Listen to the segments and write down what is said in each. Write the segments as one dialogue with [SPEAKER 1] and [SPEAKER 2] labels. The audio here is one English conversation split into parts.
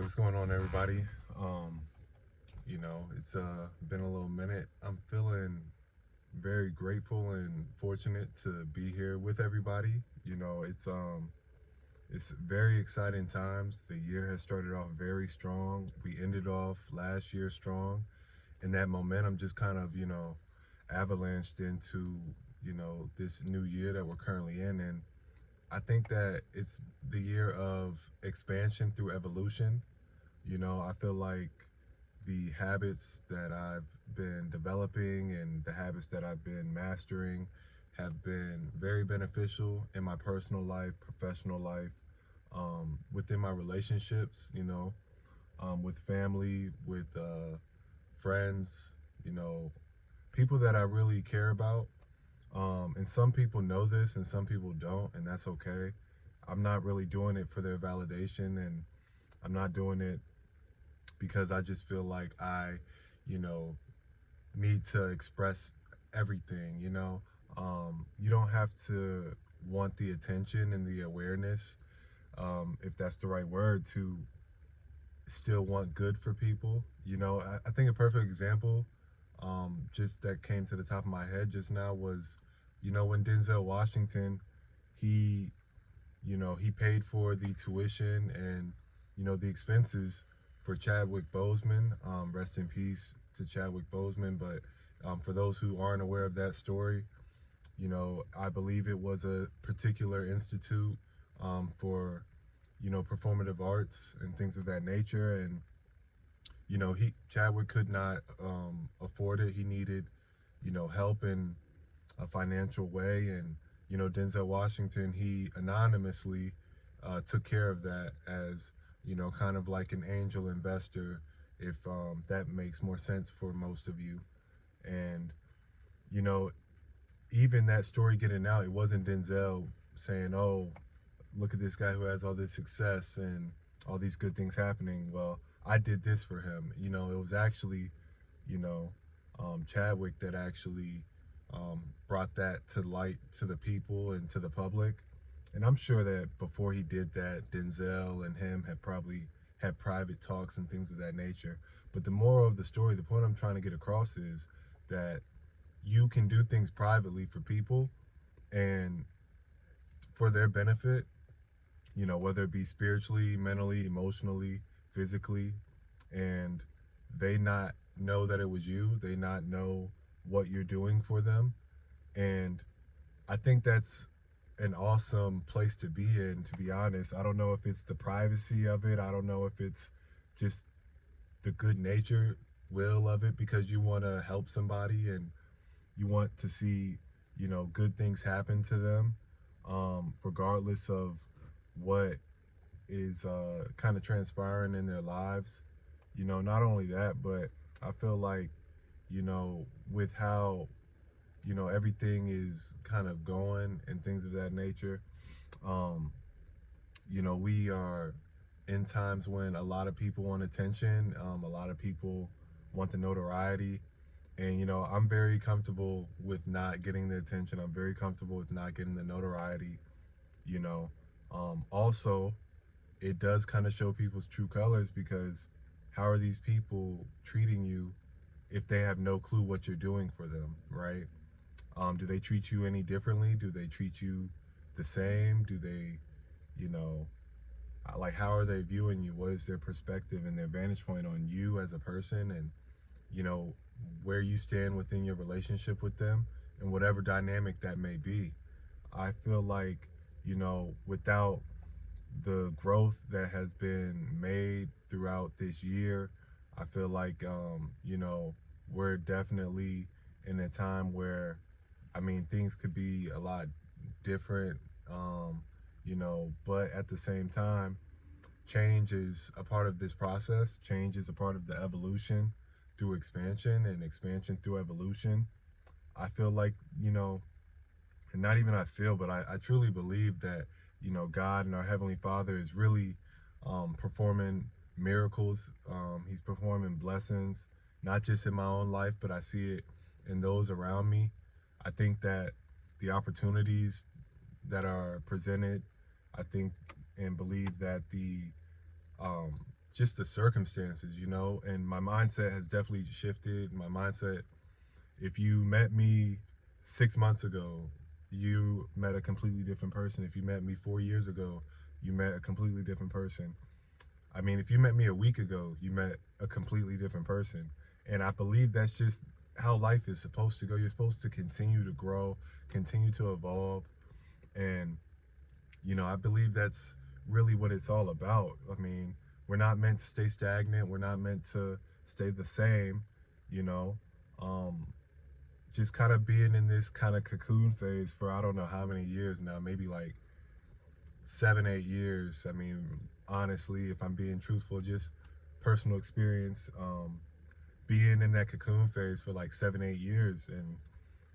[SPEAKER 1] What's going on, everybody? It's been a little minute. I'm feeling very grateful and fortunate to be here with everybody. It's very exciting times. The year has started off very strong. We ended off last year strong, and that momentum just kind of avalanched into this new year that we're currently in. And I think that it's the year of expansion through evolution. I feel like the habits that I've been developing and the habits that I've been mastering have been very beneficial in my personal life, professional life, within my relationships, with family, with friends, you know, people that I really care about. And some people know this and some people don't, and that's okay. I'm not really doing it for their validation, and I'm not doing it because I just feel like I, you know, need to express everything, You don't have to want the attention and the awareness, if that's the right word, to still want good for people. I think a perfect example, just that came to the top of my head just now was, when Denzel Washington, he, he paid for the tuition and, the expenses for Chadwick Boseman. Rest in peace to Chadwick Boseman. But for those who aren't aware of that story, I believe it was a particular institute for, performative arts and things of that nature. And, he Chadwick could not afford it. He needed, help in a financial way. And, Denzel Washington, he anonymously took care of that as, kind of like an angel investor, if that makes more sense for most of you. And, you know, even that story getting out, it wasn't Denzel saying, oh, look at this guy who has all this success and all these good things happening. Well, I did this for him. It was actually, you know, Chadwick that actually brought that to light to the people and to the public. And I'm sure that before he did that, Denzel and him had probably had private talks and things of that nature. But the moral of the story, the point I'm trying to get across is that you can do things privately for people and for their benefit, whether it be spiritually, mentally, emotionally, physically, and they not know that it was you, they not know what you're doing for them. And I think that's an awesome place to be in, to be honest. I don't know if it's the privacy of it, I don't know if it's just the good nature will of it, because you want to help somebody and you want to see, good things happen to them, regardless of what is kind of transpiring in their lives. Not only that, but I feel like, with how, everything is kind of going and things of that nature, um, we are in times when a lot of people want attention, a lot of people want the notoriety. And, I'm very comfortable with not getting the attention. I'm very comfortable with not getting the notoriety, you know. Also, it does kind of show people's true colors, because how are these people treating you if they have no clue what you're doing for them, right? Do they treat you any differently? Do they treat you the same? Do they, you know, like, how are they viewing you? What is their perspective and their vantage point on you as a person, and, you know, where you stand within your relationship with them, and whatever dynamic that may be? I feel like, without the growth that has been made throughout this year, I feel like, we're definitely in a time where, I mean, things could be a lot different, but at the same time, change is a part of this process. Change is a part of the evolution through expansion, and expansion through evolution. I feel like, and not even I feel, but I truly believe that, God and our Heavenly Father is really performing miracles. He's performing blessings, not just in my own life, but I see it in those around me. I think that the opportunities that are presented, I think and believe that the um, just the circumstances, you know, and my mindset has definitely shifted. My mindset, if you met me 6 months ago, you met a completely different person. If you met me 4 years ago, you met a completely different person. I mean, if you met me a week ago, you met a completely different person. And I believe that's just how life is supposed to go. You're supposed to continue to grow, continue to evolve. And, you know, I believe that's really what it's all about. I mean, we're not meant to stay stagnant, we're not meant to stay the same, you know. Um, just kind of being in this kind of cocoon phase for I don't know how many years now, maybe like 7, 8 years. I mean, honestly, if I'm being truthful, just personal experience, being in that cocoon phase for like 7, 8 years. And,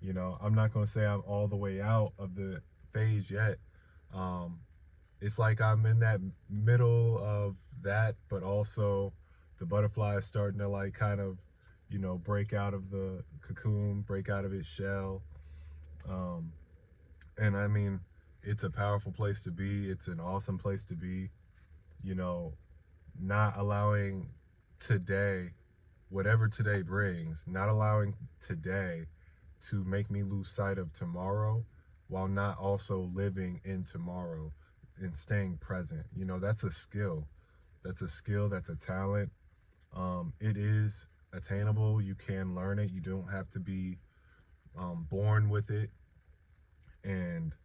[SPEAKER 1] you know, I'm not going to say I'm all the way out of the phase yet. Um, it's like I'm in that middle of that, but also the butterfly is starting to like kind of, you know, break out of the cocoon, break out of its shell. Um, and I mean, it's a powerful place to be. It's an awesome place to be. You know, not allowing today, whatever today brings, not allowing today to make me lose sight of tomorrow while not also living in tomorrow and staying present. You know, that's a skill. That's a skill. That's a talent. It is attainable. You can learn it. You don't have to be born with it. And,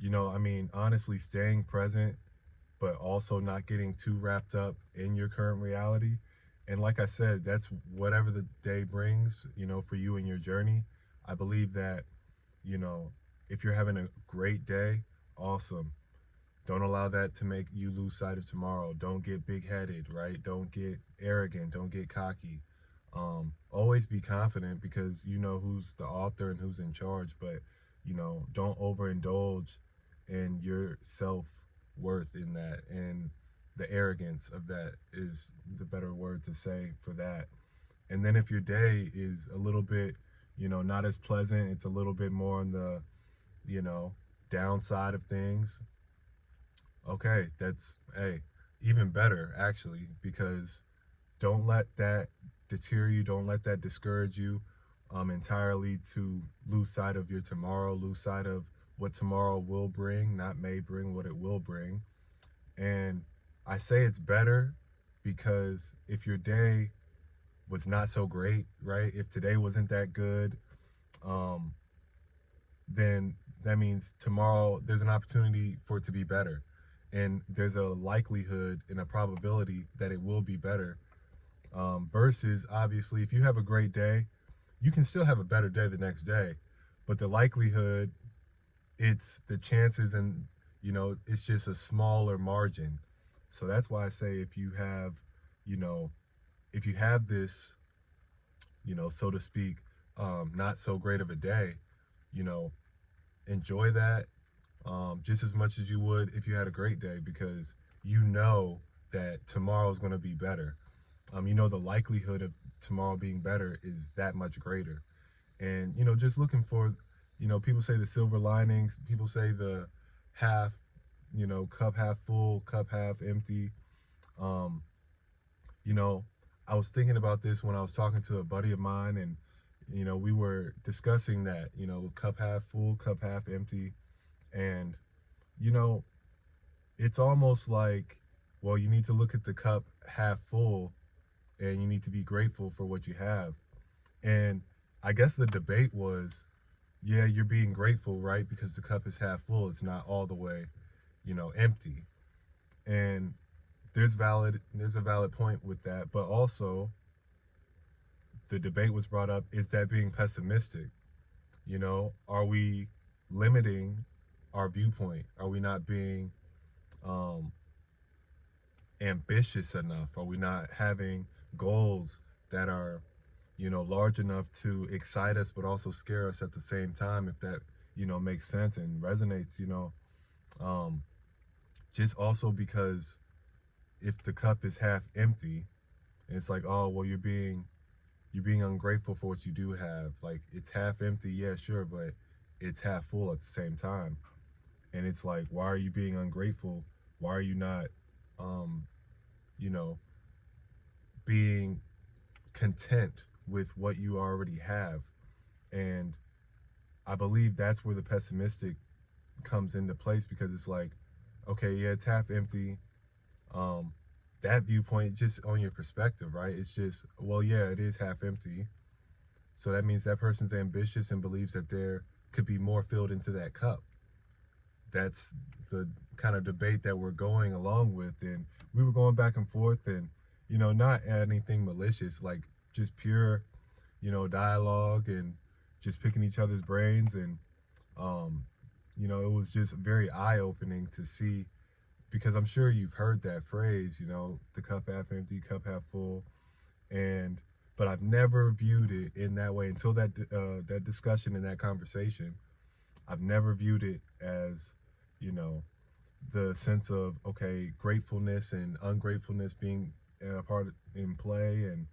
[SPEAKER 1] you know, I mean, honestly, staying present, but also not getting too wrapped up in your current reality. And like I said, that's whatever the day brings, you know, for you and your journey. I believe that, you know, if you're having a great day, awesome. Don't allow that to make you lose sight of tomorrow. Don't get big headed, right? Don't get arrogant. Don't get cocky. Always be confident because you know who's the author and who's in charge, but, you know, don't overindulge in your self worth in that. And the arrogance of that is the better word to say for that. And then if your day is a little bit, you know, not as pleasant, it's a little bit more on the, you know, downside of things, okay, that's, hey, even better actually, because don't let that deter you, don't let that discourage you entirely to lose sight of your tomorrow, lose sight of what tomorrow will bring, not may bring, what it will bring. And I say it's better because if your day was not so great, right? If today wasn't that good, um, then that means tomorrow there's an opportunity for it to be better. And there's a likelihood and a probability that it will be better. Versus, obviously, if you have a great day, you can still have a better day the next day. But the likelihood, it's the chances, and, you know, it's just a smaller margin. So that's why I say if you have, you know, if you have this, you know, so to speak, not so great of a day, you know, enjoy that just as much as you would if you had a great day, because you know that tomorrow is going to be better. You know, the likelihood of tomorrow being better is that much greater. And, you know, just looking for, you know, people say the silver linings, people say the half, you know, cup half full, cup half empty. Um, you know, I was thinking about this when I was talking to a buddy of mine, and, you know, we were discussing that, you know, cup half full, cup half empty. And, you know, it's almost like, well, you need to look at the cup half full and you need to be grateful for what you have. And I guess the debate was, yeah, you're being grateful, right? Because the cup is half full, it's not all the way, you know, empty. And there's a valid point with that, but also the debate was brought up, is that being pessimistic? You know, are we limiting our viewpoint? Are we not being um ambitious enough? Are we not having goals that are, you know, large enough to excite us but also scare us at the same time, if that, you know, makes sense and resonates, you know? Um, just also because if the cup is half empty, it's like, oh, well, you're being ungrateful for what you do have. Like, it's half empty, yeah, sure, but it's half full at the same time. And it's like, why are you being ungrateful? Why are you not, um, you know, being content with what you already have. And I believe that's where the pessimistic comes into place, because it's like, okay, yeah, it's half empty. Um, that viewpoint, just on your perspective, right? It's just, well, yeah, it is half empty. So that means that person's ambitious and believes that there could be more filled into that cup. That's the kind of debate that we're going along with. And we were going back and forth, and, not anything malicious, like just pure, dialogue, and just picking each other's brains. And, um, it was just very eye opening to see, because I'm sure you've heard that phrase, the cup half empty, cup half full. And, but I've never viewed it in that way until that discussion and that conversation. I've never viewed it as, you know, the sense of, okay, gratefulness and ungratefulness being a part in play. And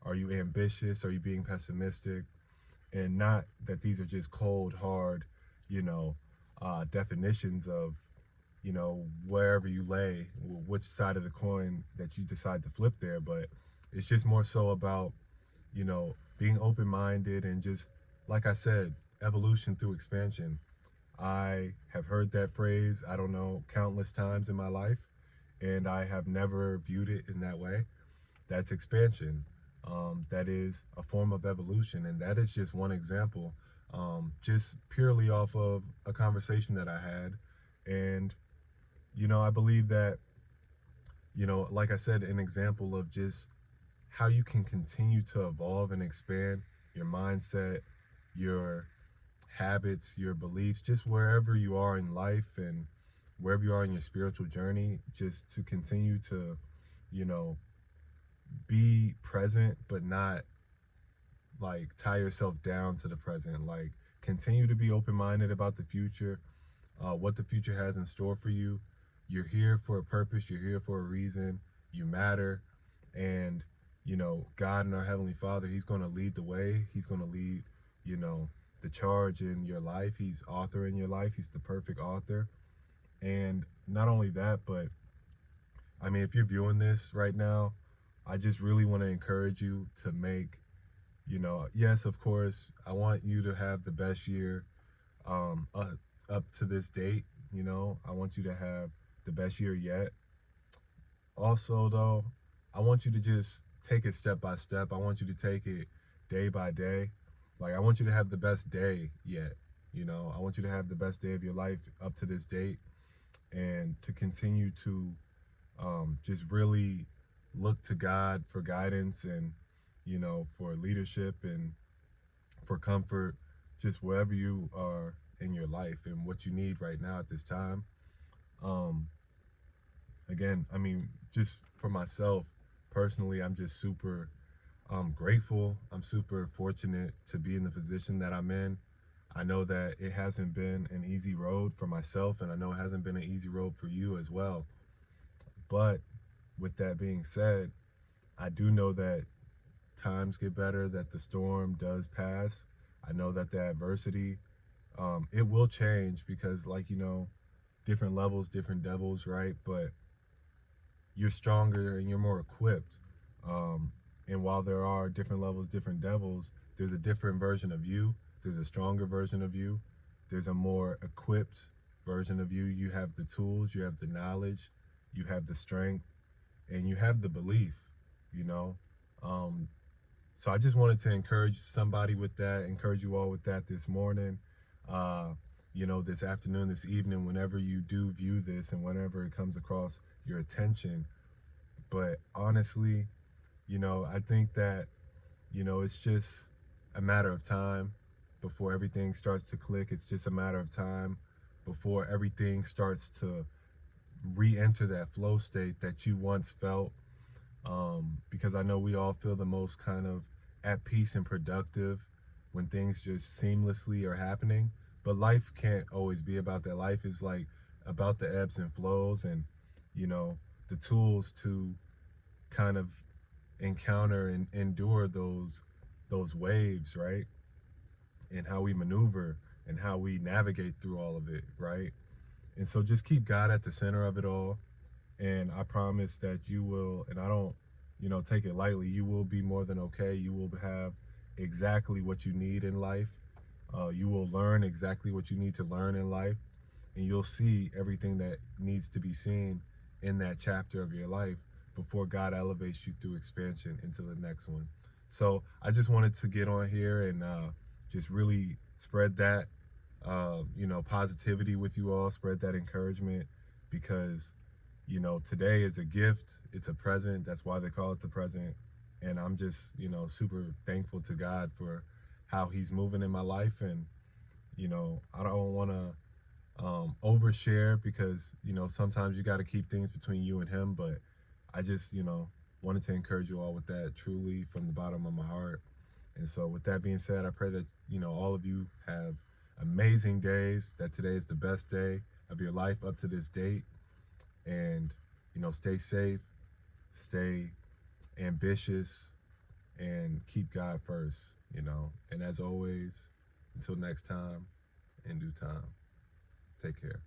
[SPEAKER 1] are you ambitious? Are you being pessimistic? And not that these are just cold, hard, you know, definitions of, wherever you lay, which side of the coin that you decide to flip there. But it's just more so about, being open minded, and just, like I said, evolution through expansion. I have heard that phrase, I don't know, countless times in my life, and I have never viewed it in that way. That's expansion. That is a form of evolution, and that is just one example, just purely off of a conversation that I had. And, I believe that, like I said, an example of just how you can continue to evolve and expand your mindset, your habits, your beliefs, just wherever you are in life and wherever you are in your spiritual journey, just to continue to, you know, be present, but not like tie yourself down to the present. Like, continue to be open minded about the future, what the future has in store for you. You're here for a purpose, you're here for a reason, you matter. And, God and our Heavenly Father, He's going to lead the way, He's going to lead, you know, the charge in your life. He's author in your life, He's the perfect author. And not only that, but I mean, if you're viewing this right now, I just really want to encourage you to make, yes, of course, I want you to have the best year um, uh, up to this date. I want you to have the best year yet. Also, though, I want you to just take it step by step. I want you to take it day by day. Like, I want you to have the best day yet. I want you to have the best day of your life up to this date, and to continue to just really look to God for guidance, and, for leadership, and for comfort, just wherever you are in your life and what you need right now at this time. Um, Again, I mean, just for myself personally, I'm just super grateful. I'm super fortunate to be in the position that I'm in. I know that it hasn't been an easy road for myself, and I know it hasn't been an easy road for you as well. But with that being said, I do know that times get better, that the storm does pass. I know that the adversity, it will change, because, like, different levels, different devils, right? But you're stronger and you're more equipped. And while there are different levels, different devils, there's a different version of you. There's a stronger version of you. There's a more equipped version of you. You have the tools, you have the knowledge, you have the strength, and you have the belief, you know. Um, so I just wanted to encourage somebody with that, encourage you all with that this morning, uh, this afternoon, this evening, whenever you do view this and whenever it comes across your attention. But honestly, I think that, it's just a matter of time before everything starts to click. It's just a matter of time before everything starts to re-enter that flow state that you once felt. Because I know we all feel the most kind of at peace and productive when things just seamlessly are happening. But life can't always be about that. Life is like about the ebbs and flows, and, the tools to kind of encounter and endure those waves, right? And how we maneuver and how we navigate through all of it, right? And so just keep God at the center of it all. And I promise that you will, and I don't take it lightly. You will be more than okay. You will have exactly what you need in life. You will learn exactly what you need to learn in life, and you'll see everything that needs to be seen in that chapter of your life before God elevates you through expansion into the next one. So I just wanted to get on here and just really spread that, positivity with you all, spread that encouragement, because today is a gift. It's a present. That's why they call it the present. And I'm just, super thankful to God for how He's moving in my life. And, I don't want to overshare because, sometimes you got to keep things between you and Him. But I just, wanted to encourage you all with that truly from the bottom of my heart. And so, with that being said, I pray that, all of you have amazing days, that today is the best day of your life up to this date. And stay safe, stay ambitious, and keep God first. And as always, until next time, in due time, take care.